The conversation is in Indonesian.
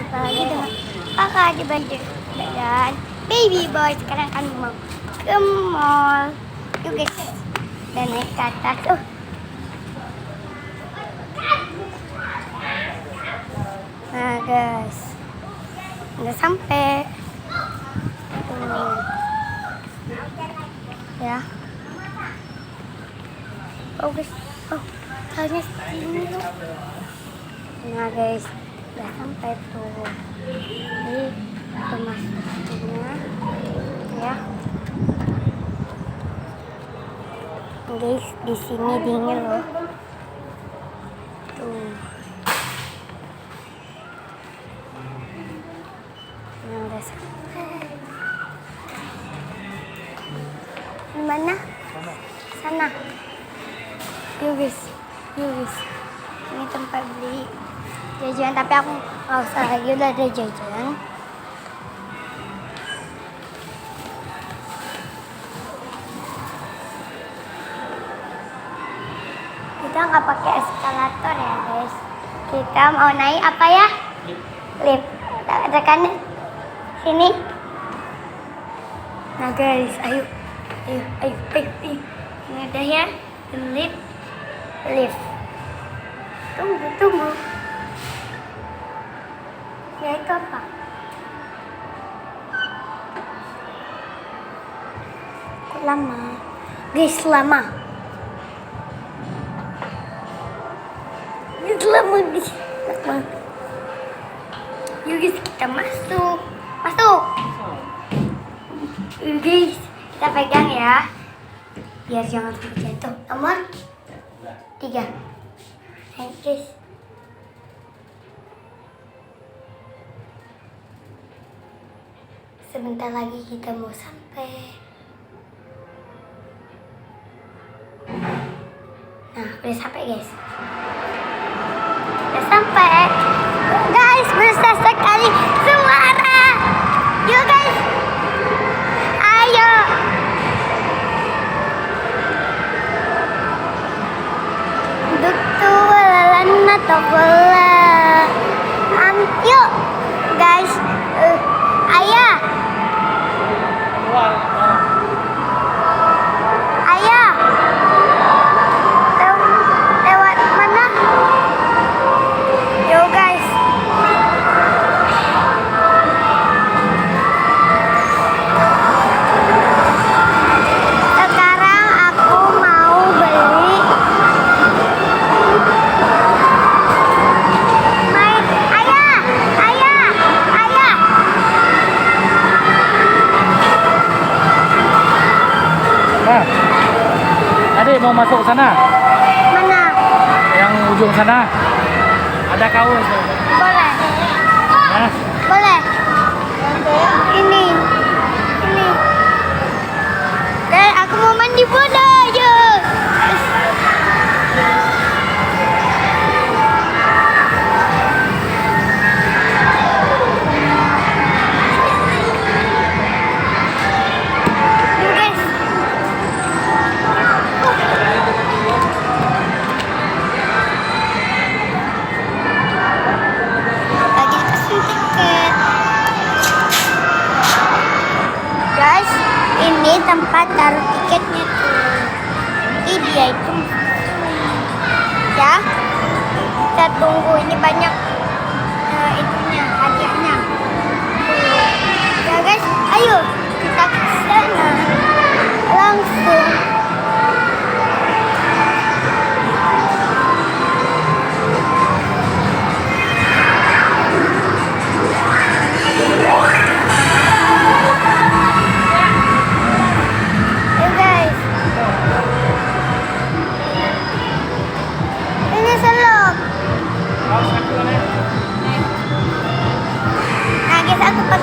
Jumpa lagi dengan kakak di Banjir dan baby boy. Sekarang kami mau ke mall. Yuk guys, dan naik ke atas. Nah guys, udah sampai. Ya. Oh guys, hanya sini loh. Nah guys, udah sampai tuh. Jadi kita masuknya, ya. Guys, di sini dingin loh. Tuh. Nah, udah sampai. Di mana? Sana. Yuk guys. Ini tempat beli jajan, tapi aku nggak usah lagi, udah ada jajan. Kita nggak pakai eskalator ya guys. Kita mau naik apa ya? Lift. Tekan sini. Nah guys, ayo. Ini udah ya, lift. Tunggu. Ya itu apa? Kok lama? Guys, lama di sini. Yuk guys, kita masuk. Yuk guys, kita pegang ya, biar jangan jatuh. Nomor 3. Ayo guys. Sebentar lagi kita mau sampai. Nah, udah sampai guys. Udah sampai. Guys, besar sekali suara. Yuk guys. Ayo. Duktu walalana tobola. Yuk guys. Ayah. Lewat mana? Yo guys. Sekarang aku mau beli ayah. Adik mau masuk sana? Mana? Yang ujung sana. Ada kaos. Boleh. Nah, Boleh. Ini. Dan aku mau mandi bola aja. Guys, ini tempat taruh tiketnya tuh. Ini dia itu. Ya, kita tunggu, ini banyak